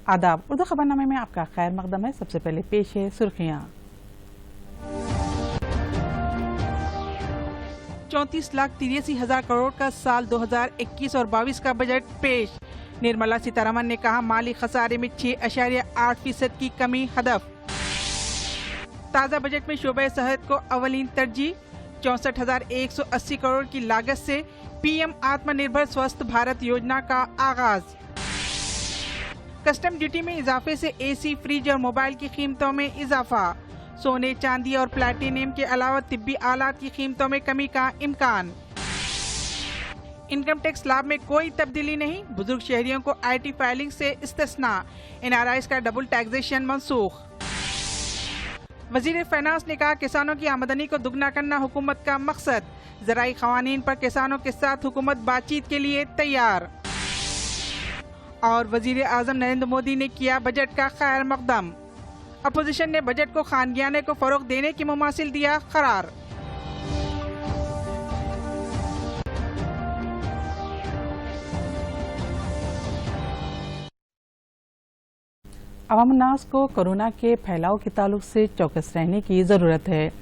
आदाब। उर्दू खबरनामे में आपका खैर मकदम है। सबसे पहले पेश है सुर्खियां। 34,83,000 करोड़ का साल 2021 और 22 का बजट पेश। निर्मला सीतारमण ने कहा माली खसारे में 6.8% की कमी हदफ। ताज़ा बजट में शोबे सेहत को अवलीन तरजीह। 64,180 करोड़ की लागत से पीएम आत्मनिर्भर स्वस्थ भारत योजना का आगाज। कस्टम ड्यूटी में इजाफे से एसी, फ्रिज और मोबाइल की कीमतों में इजाफा। सोने, चांदी और प्लैटिनम के अलावा तिब्बी आलात की कीमतों में कमी का इम्कान। इनकम टैक्स स्लैब में कोई तब्दीली नहीं, बुजुर्ग शहरियों को आईटी फाइलिंग से इस्तिस्ना। एनआरआईज का डबल टैक्सेशन मनसूख। वजीर फाइनेंस ने कहा किसानों की आमदनी को दुगना करना हुकूमत का मकसद। ज़राई क़वानीन पर किसानों के साथ हुकूमत बातचीत के लिए तैयार। और वजीर आज़म नरेंद्र मोदी ने किया बजट का खैर मकदम। अपोजिशन ने बजट को खानगियाने को फरोग देने की मुमासिल दिया करार। अवामनास को कोरोना के फैलाव के ताल्लुक से चौकस रहने की ज़रूरत है।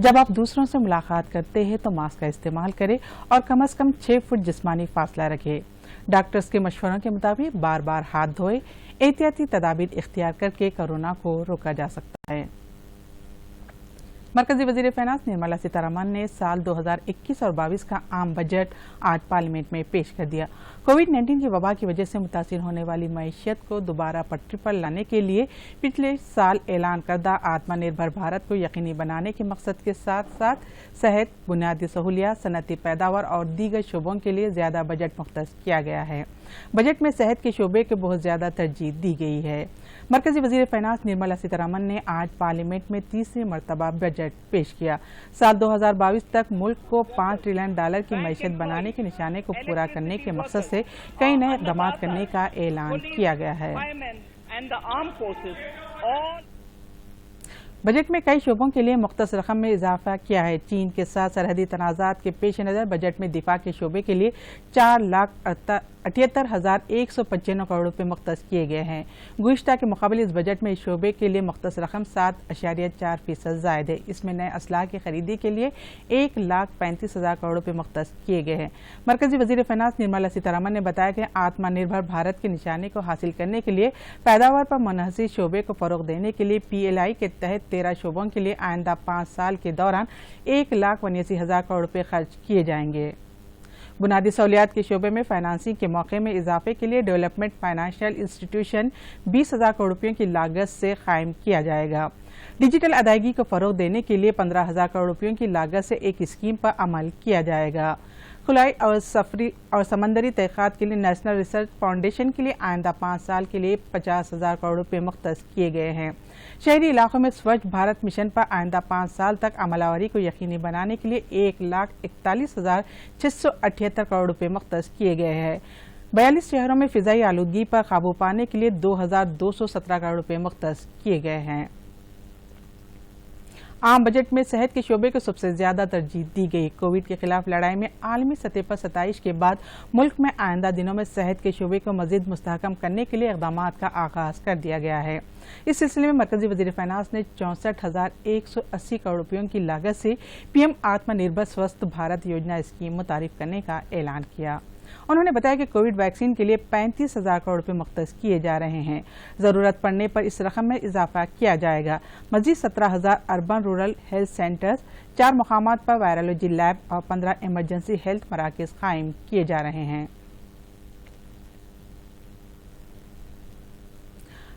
जब आप दूसरों से मुलाकात करते हैं तो मास्क का इस्तेमाल करें और कम से कम 6 फुट जिस्मानी फासला रखें। डॉक्टर्स के मशवरों के मुताबिक बार बार हाथ धोए। एहतियाती तदाबीर इख्तियार करके कोरोना को रोका जा सकता है। मरकजी वजीर फाइनेंस निर्मला सीतारमण ने साल 2021 और 22 का आम बजट आज पार्लियामेंट में पेश कर दिया। कोविड-19 की वबा की वजह से मुतासिर होने वाली मईशत को दोबारा पटरी पर लाने के लिए पिछले साल ऐलान करदा आत्मनिर्भर भारत को यकीनी बनाने के मकसद के साथ साथ सेहत, बुनियादी सहूलियात, सनती पैदावार और दीगर शोबों के लिए ज्यादा बजट मुख्तस किया गया है। बजट में सेहत के शोबे को बहुत ज्यादा तरजीह दी गई है। मरकजी वजीर फाइनेंस निर्मला सीतारमण ने आज पार्लियामेंट में तीसरी मरतबा बजट पेश किया। साल 2022 तक मुल्क को $5 ट्रिलियन की मईशत बनाने के निशाने को पूरा करने के मकसद से कई नए इक़दाम करने का ऐलान किया गया है। बजट में कई शोबों के लिए मुख्तस रकम में इजाफा किया है। चीन के साथ सरहदी तनाज़ात के पेश नज़र बजट में दिफा के शोबे के लिए 4,78,195 करोड़ रुपए मुख्तस किए गए हैं। गुज़िश्ता के मुकाबले इस बजट में इस शोबे के लिए मुख्तस रकम 7.4% ज़ायद है। इसमें नए असलाह की खरीदी के लिए 1,35,000 करोड़ रुपए मुख्तस किए गए हैं। मरकजी वजीर फाइनेंस निर्मला सीतारमण ने बताया कि आत्मनिर्भर भारत के निशाने को हासिल करने के लिए पैदावार पर मुनहसिर शोबे को फरोग देने के लिए PLI के तहत 13 शोबों के लिए आइंदा 5 साल के दौरान 1,82,000 करोड़ रुपए खर्च किए जाएंगे। बुनियादी सहूलियात के शोबे में फाइनेंसिंग के मौके में इजाफे के लिए डेवलपमेंट फाइनेंशियल इंस्टीट्यूशन 20,000 करोड़ रुपयों की लागत से कायम किया जाएगा। डिजिटल अदायगी को फरोग देने के लिए 15,000 करोड़ रुपयों की लागत से एक स्कीम पर अमल किया जाएगा। खुलाई और सफरी और समंदरी तहक़ीक़ात के लिए नेशनल रिसर्च फाउंडेशन के लिए आइंदा 5 साल के लिए 50,000 करोड़ रुपए मुख्तस किए गए हैं। शहरी इलाकों में स्वच्छ भारत मिशन पर आइंदा 5 साल तक अमलावरी को यकीनी बनाने के लिए 1,41,678 करोड़ रुपए मुख्तस किए गए हैं। 42 शहरों में फिजाई आलूदगी पर काबू पाने के लिए 2,217 करोड़ रुपए मुख्तस किए गए हैं। आम बजट में सेहत के शोबे को सबसे ज्यादा तरजीह दी गई। कोविड के खिलाफ लड़ाई में आलमी सतह पर सताइश के बाद मुल्क में आइंदा दिनों में सेहत के शोबे को मजीद मुस्तहकम करने के लिए इक़दाम का आगाज कर दिया गया है। इस सिलसिले में मरकजी वजीर फाइनेंस ने 64,180 करोड़ रुपयों की लागत से पीएम आत्मनिर्भर स्वस्थ भारत योजना स्कीम मुतारिफ करने का ऐलान किया। उन्होंने बताया कि कोविड वैक्सीन के लिए 35,000 करोड़ रुपए मुख्तस किए जा रहे हैं। जरूरत पड़ने पर इस रकम में इजाफा किया जाएगा। मजीद 17,000 अर्बन रूरल हेल्थ सेंटर्स, 4 मकामात पर वायरोलॉजी लैब और 15 इमरजेंसी हेल्थ मराकज कायम किए जा रहे हैं।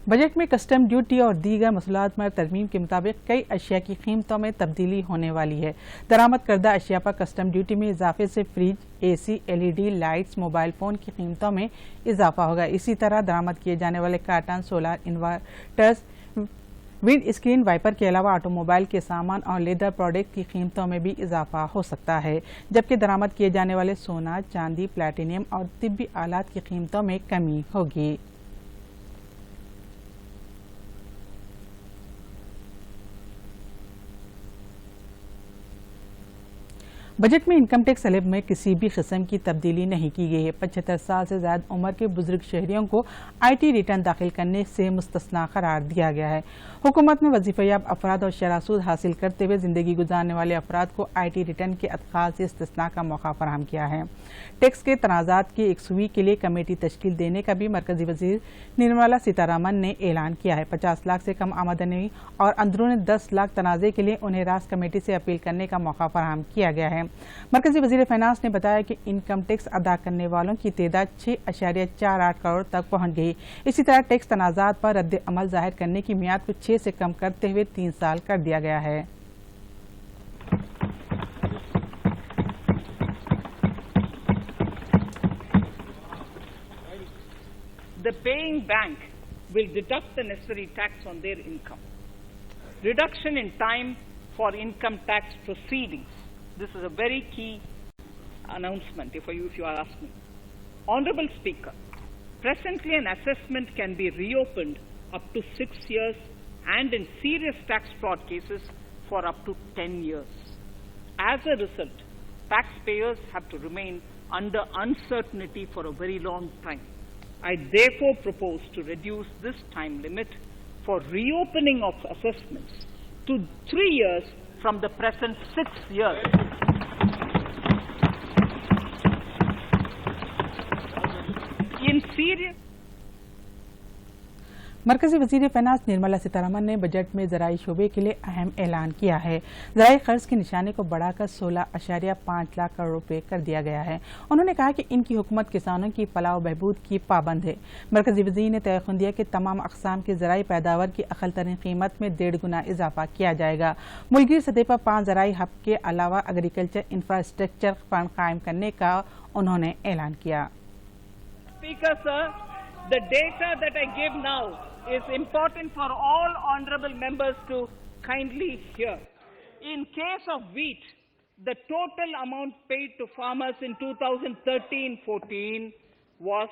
बजट में कस्टम ड्यूटी और दीगर मसलात पर तरमीम के मुताबिक कई अशिया की कीमतों में तब्दीली होने वाली है। दरामद करदा अशिया पर कस्टम ड्यूटी में इजाफे से fridge, AC, LED lights, mobile phone की कीमतों में इजाफा होगा। इसी तरह दरामद किए जाने वाले carton, solar inverters, windscreen wiper के अलावा ऑटोमोबाइल के सामान और लेदर प्रोडक्ट की कीमतों में भी इजाफा हो सकता है। जबकि दरामद किए जाने वाले सोना, चांदी, प्लैटिनम और तिब्बी आलात की कीमतों में कमी होगी। बजट में इनकम टैक्स स्लैब में किसी भी किस्म की तब्दीली नहीं की गई है। 75 साल से ज्यादा उम्र के बुजुर्ग शहरियों को IT रिटर्न दाखिल करने से मुस्तस्ना करार दिया गया है। हुकूमत ने वजीफायाब अफराद और शरासूद हासिल करते हुए जिंदगी गुजारने वाले अफराद को IT रिटर्न के अदखाल से इस्तिस्ना का मौका फराहम किया है। टैक्स के तनाज़ात की एकसुई के लिए कमेटी तश्कील देने का भी मरकजी वजीर निर्मला सीतारमण ने ऐलान किया है। 50 लाख से कम आमदनी और अंदरून 10 लाख तनाज़े के लिए उन्हें रास कमेटी से अपील करने का मौका फराहम किया गया है। मरकजी वजीर फाइनेंस ने बताया कि इनकम टैक्स अदा करने वालों की तादाद 6.48 करोड़ तक पहुंच गई। इसी तरह टैक्स तनाज़ात पर रद्द अमल जाहिर करने की मियाद को 6 से कम करते हुए 3 साल कर दिया गया है। The paying bank will deduct the necessary tax on their income. Reduction in time for income tax proceedings. This is a very key announcement if you are asking. Honorable Speaker, presently an assessment can be reopened up to 6 years and in serious tax fraud cases for up to 10 years. As a result, taxpayers have to remain under uncertainty for a very long time. I therefore propose to reduce this time limit for reopening of assessments to 3 years from the present 6 years. In serious मरकजी वजीर finance Nirmala Sitharaman ने budget में ज़राई शोबे के लिए अहम ऐलान किया है। ज़राई कर्ज की निशानी को बढ़ाकर 16.5 लाख करोड़ रुपए कर दिया गया है। उन्होंने कहा कि इनकी हुकूमत किसानों की फलाह व बहबूद की पाबंद है। मरकजी वजीर ने तयक़ुन दिया कि तमाम अक़साम की ज़राई पैदावार की अक़ल तरीन कीमत में 1.5 गुना इजाफा किया जाएगा। मुल्की सतह पर 5 ज़राई हब के अलावा एग्रीकल्चर इंफ्रास्ट्रक्चर फंड कायम करने का उन्होंने ऐलान किया। Speaker, sir, the data that I give now is important for all honorable members to kindly hear. In case of wheat, the total amount paid to farmers in 2013-14 was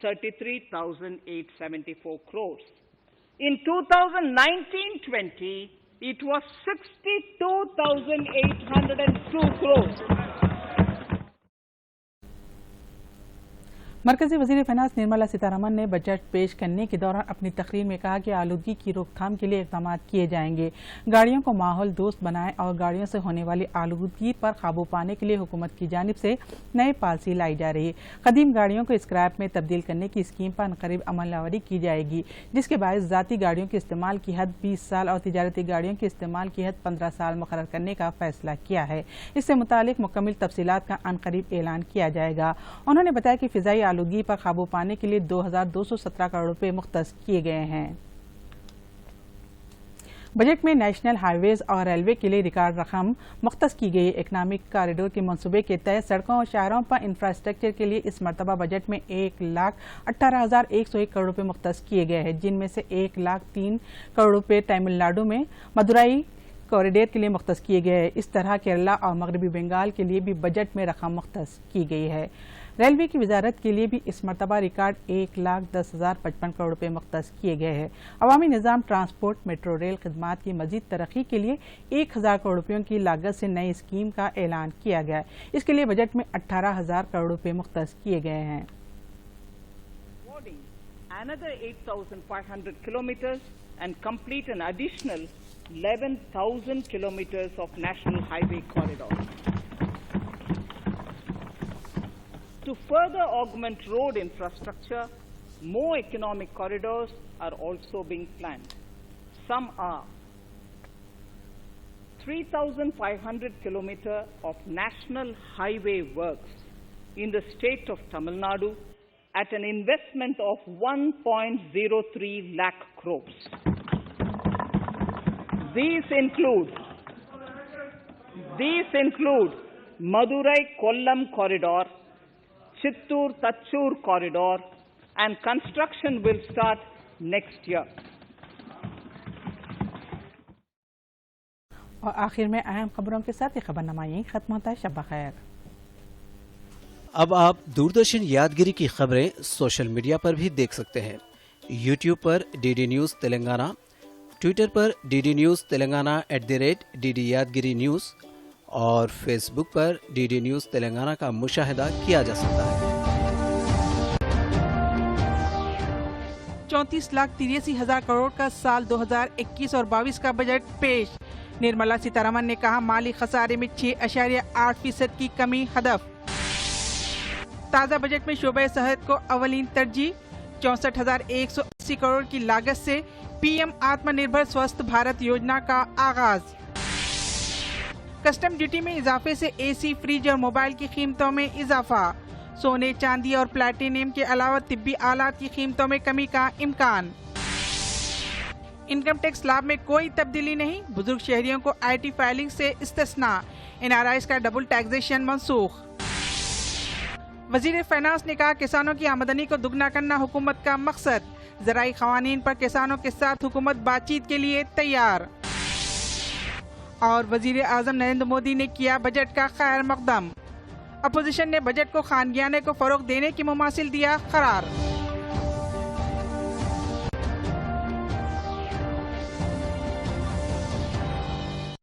33,874 crores. In 2019-20, it was 62,802 crores. मरकजी वजीर finance Nirmala Sitharaman ने budget पेश करने के दौरान अपनी तकरीर में कहा कि आलूदगी की रोकथाम के लिए इक़दाम किए जाएंगे। गाड़ियों को माहौल दोस्त बनाएं और गाड़ियों से होने वाली आलूदगी पर काबू पाने के लिए हुकूमत की जानिब से नई पॉलिसी लाई जा रही है। कदीम गाड़ियों को स्क्रैप में तब्दील करने की स्कीम पर अनकरीब अमलवारी की जाएगी, जिसके बायस ज़ाती गाड़ियों के इस्तेमाल की हद 20 साल और तिजारती गाड़ियों के इस्तेमाल की हद 15 साल मुकर्रर करने का फैसला किया है। इससे मुतालिक मुकम्मल तफसीलात का अनकरीब ऐलान किया जाएगा। उन्होंने बताया कि फ़िज़ाई आलूदगी पर काबू पाने के लिए 2,217 करोड़ रुपए मुख्तस किए गए हैं। बजट में नेशनल हाईवेज और रेलवे के लिए रिकॉर्ड रकम मुख्तस की गई। इकनॉमिक कॉरिडोर के मंसूबे के तहत सड़कों और शहरों पर इंफ्रास्ट्रक्चर के लिए इस मरतबा बजट में 1,18,101 करोड़ रुपए मुख्तस किए गए हैं, जिनमें से 1,03 करोड़ रुपए तमिलनाडु में मदुराई कॉरिडोर के लिए मुख्तस किए गए हैं। इस तरह केरला और मगरबी बंगाल के लिए भी बजट में रकम मुख्तस की गई है। रेलवे की वजारत के लिए भी इस मरतबा रिकॉर्ड 1,10,055 करोड़ रुपए मुख्तस किए गए हैं। अवामी निज़ाम ट्रांसपोर्ट मेट्रो रेल खदमात की मजीद तरक्की के लिए 1,000 करोड़ रुपयों की लागत से नई स्कीम का ऐलान किया गया है। इसके लिए बजट में 18,000 करोड़ रुपए मुख्तस किए गए हैं। Another 8,500 kilometers and complete an additional 11,000 kilometers of national highway corridor. To further augment road infrastructure, more economic corridors are also being planned. Some are 3,500 kilometers of national highway works in the state of Tamil Nadu at an investment of 1.03 lakh crores. These include Madurai-Kollam corridor, Chittoor-Tachur corridor, and construction will start next year. और आखिर में अहम खबरों के साथ ये खबरनामा यहीं खत्म होता है। शब खैर। अब आप दूरदर्शन यादगिरी की खबरें सोशल मीडिया पर भी देख सकते हैं। यूट्यूब पर DD न्यूज़ तेलंगाना, ट्विटर पर DD न्यूज़ तेलंगाना @DD यादगिरी न्यूज़ اور فیس بک پر DD نیوز تلنگانہ کا مشاہدہ کیا جا سکتا ہے۔ 34,83,000 کروڑ کا سال 2021 اور 22 کا بجٹ پیش۔ نرملا سیتارمن نے کہا مالی خسارے میں 6.8% کی کمی ہدف۔ تازہ بجٹ میں شعبہ صحت کو اولین ترجیح۔ 64,180 کروڑ کی لاگت سے PM آتم نربھر سوستھ بھارت یوجنا کا آغاز۔ کسٹم ڈیوٹی میں اضافے سے AC فریج اور موبائل کی قیمتوں میں اضافہ۔ سونے چاندی اور پلاٹینیم کے علاوہ طبی آلات کی قیمتوں میں کمی کا امکان۔ انکم ٹیکس لاب میں کوئی تبدیلی نہیں، بزرگ شہریوں کو IT فائلنگ سے استثناء۔ NRIs کا ڈبل ٹیکسیشن منسوخ۔ وزیر فائنانس نے کہا کسانوں کی آمدنی کو دگنا کرنا حکومت کا مقصد۔ زرعی قوانین پر کسانوں کے ساتھ حکومت بات چیت کے لیے تیار۔ اور وزیر اعظم نریندر مودی نے کیا بجٹ کا خیر مقدم۔ اپوزیشن نے بجٹ کو خانگیانے کو فروغ دینے کی مماثل دیا قرار۔